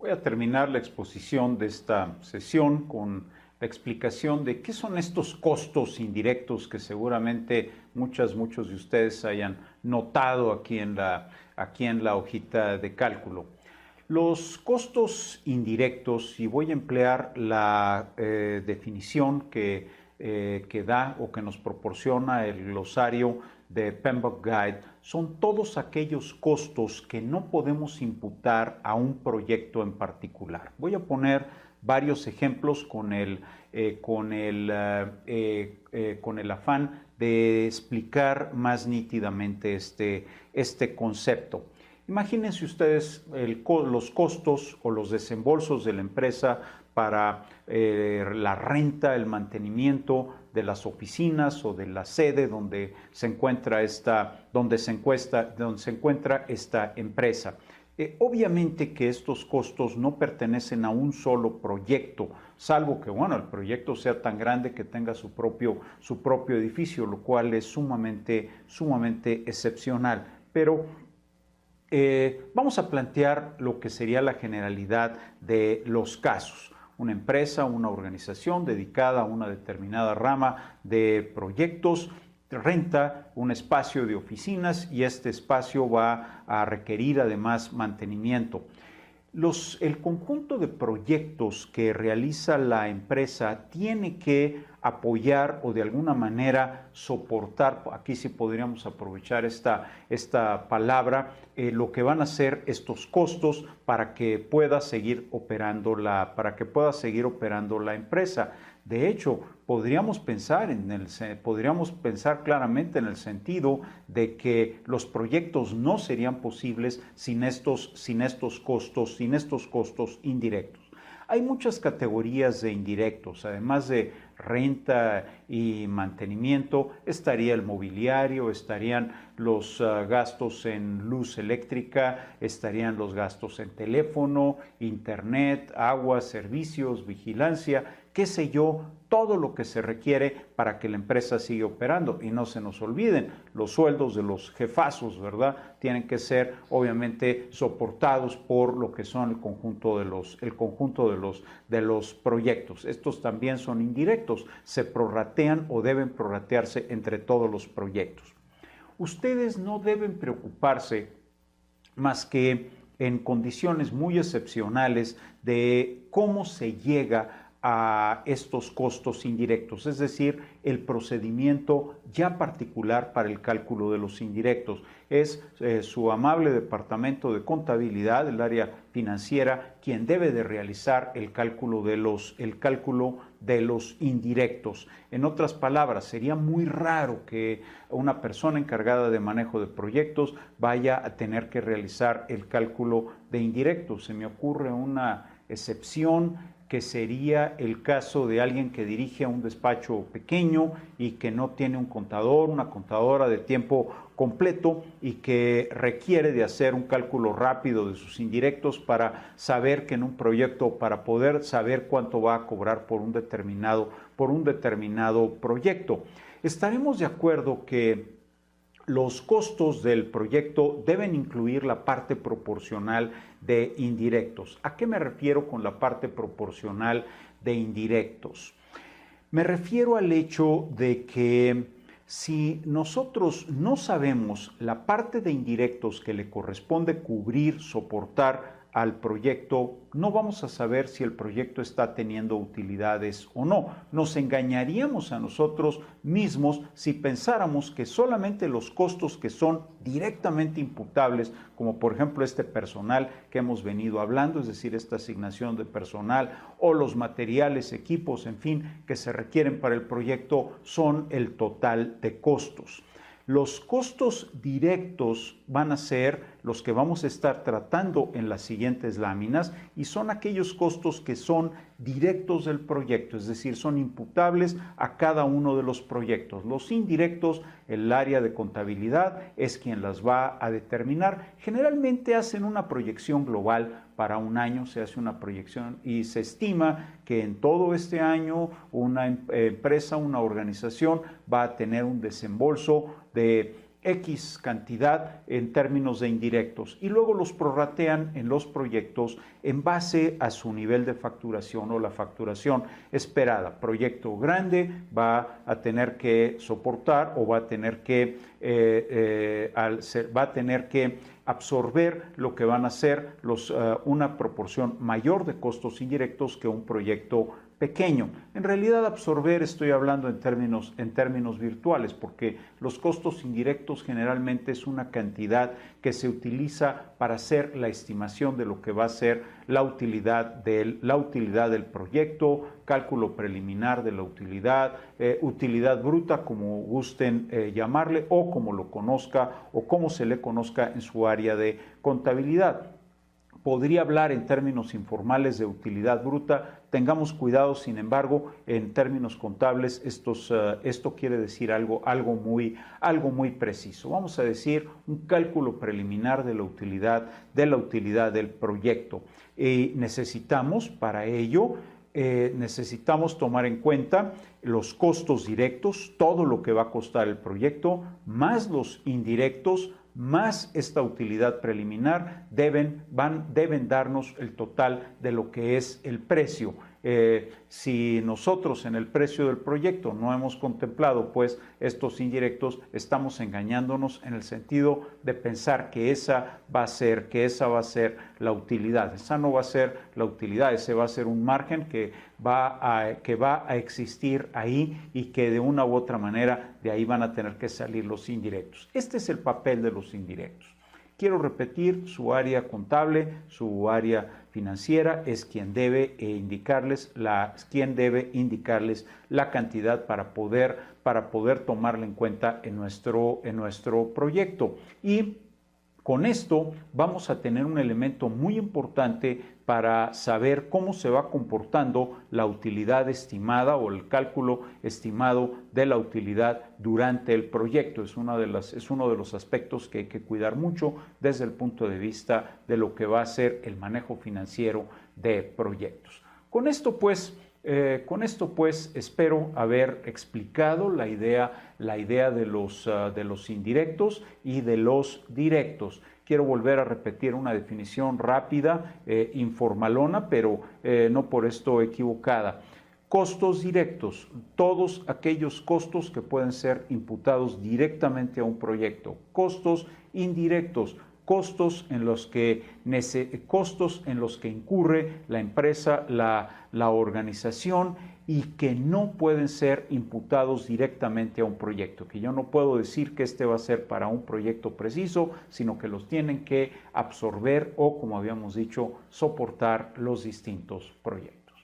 Voy a terminar la exposición de esta sesión con la explicación de qué son estos costos indirectos que seguramente muchos de ustedes hayan notado aquí en la hojita de cálculo. Los costos indirectos, y voy a emplear la definición que da o que nos proporciona el glosario de PMBOK Guide, son todos aquellos costos que no podemos imputar a un proyecto en particular. Voy a poner varios ejemplos con el afán de explicar más nítidamente este concepto. Imagínense ustedes los costos o los desembolsos de la empresa para la renta, el mantenimiento de las oficinas o de la sede donde se encuentra esta empresa. Obviamente que estos costos no pertenecen a un solo proyecto, salvo que el proyecto sea tan grande que tenga su propio edificio, lo cual es sumamente excepcional. Pero vamos a plantear lo que sería la generalidad de los casos. Una empresa, una organización dedicada a una determinada rama de proyectos renta un espacio de oficinas y este espacio va a requerir además mantenimiento. El conjunto de proyectos que realiza la empresa tiene que apoyar o de alguna manera soportar, aquí sí podríamos aprovechar esta palabra, lo que van a ser estos costos para que pueda seguir operando la empresa. De hecho, podríamos pensar claramente en el sentido de que los proyectos no serían posibles sin estos costos indirectos. Hay muchas categorías de indirectos, además de renta y mantenimiento, estaría el mobiliario, estarían los gastos en luz eléctrica, estarían los gastos en teléfono, internet, agua, servicios, vigilancia, qué sé yo, todo lo que se requiere para que la empresa siga operando. Y no se nos olviden, los sueldos de los jefazos, ¿verdad? Tienen que ser obviamente soportados por lo que son el conjunto de los proyectos. Estos también son indirectos, se prorratean o deben prorratearse entre todos los proyectos. Ustedes no deben preocuparse más que en condiciones muy excepcionales de cómo se llega a estos costos indirectos, es decir, el procedimiento ya particular para el cálculo de los indirectos. Es su amable departamento de contabilidad, el área financiera, quien debe de realizar el cálculo de los indirectos. En otras palabras, sería muy raro que una persona encargada de manejo de proyectos vaya a tener que realizar el cálculo de indirectos. Se me ocurre una excepción que sería el caso de alguien que dirige un despacho pequeño y que no tiene un contador, una contadora de tiempo completo y que requiere de hacer un cálculo rápido de sus indirectos para saber que en un proyecto, para poder saber cuánto va a cobrar por un determinado proyecto. Estaremos de acuerdo que los costos del proyecto deben incluir la parte proporcional de indirectos. ¿A qué me refiero con la parte proporcional de indirectos? Me refiero al hecho de que si nosotros no sabemos la parte de indirectos que le corresponde cubrir, soportar al proyecto, no vamos a saber si el proyecto está teniendo utilidades o no. Nos engañaríamos a nosotros mismos si pensáramos que solamente los costos que son directamente imputables, como por ejemplo este personal que hemos venido hablando, es decir, esta asignación de personal o los materiales, equipos, en fin, que se requieren para el proyecto, son el total de costos. Los costos directos van a ser los que vamos a estar tratando en las siguientes láminas y son aquellos costos que son directos del proyecto, es decir, son imputables a cada uno de los proyectos. Los indirectos, el área de contabilidad es quien las va a determinar. Generalmente hacen una proyección global para un año, se hace una proyección y se estima que en todo este año una empresa, una organización va a tener un desembolso de X cantidad en términos de indirectos y luego los prorratean en los proyectos en base a su nivel de facturación o la facturación esperada. Proyecto grande va a tener que soportar o va a tener que, absorber lo que van a ser una proporción mayor de costos indirectos que un proyecto pequeño. En realidad absorber estoy hablando en términos virtuales, porque los costos indirectos generalmente es una cantidad que se utiliza para hacer la estimación de lo que va a ser la utilidad del proyecto, cálculo preliminar de la utilidad, utilidad bruta, como gusten llamarle, o como lo conozca o como se le conozca en su área de contabilidad. Podría hablar en términos informales de utilidad bruta. Tengamos cuidado, sin embargo, en términos contables, esto quiere decir algo muy preciso. Vamos a decir un cálculo preliminar de la utilidad del proyecto. Y necesitamos para ello necesitamos tomar en cuenta los costos directos, todo lo que va a costar el proyecto, más los indirectos, más esta utilidad preliminar, deben darnos el total de lo que es el precio. Si nosotros en el precio del proyecto no hemos contemplado pues estos indirectos, estamos engañándonos en el sentido de pensar que esa va a ser la utilidad. Esa no va a ser la utilidad, ese va a ser un margen que va a existir ahí y que de una u otra manera de ahí van a tener que salir los indirectos. Este es el papel de los indirectos. Quiero repetir, su área contable, su área financiera es quien debe indicarles la cantidad para poder tomarla en cuenta en nuestro proyecto. Y con esto vamos a tener un elemento muy importante para saber cómo se va comportando la utilidad estimada o el cálculo estimado de la utilidad durante el proyecto. Es uno de los aspectos que hay que cuidar mucho desde el punto de vista de lo que va a ser el manejo financiero de proyectos. Con esto pues espero haber explicado la idea de los indirectos y de los directos. Quiero volver a repetir una definición rápida, informalona, pero no por esto equivocada. Costos directos, todos aquellos costos que pueden ser imputados directamente a un proyecto. Costos indirectos, costos en los que incurre la empresa, la organización y que no pueden ser imputados directamente a un proyecto, que yo no puedo decir que este va a ser para un proyecto preciso, sino que los tienen que absorber o, como habíamos dicho, soportar los distintos proyectos.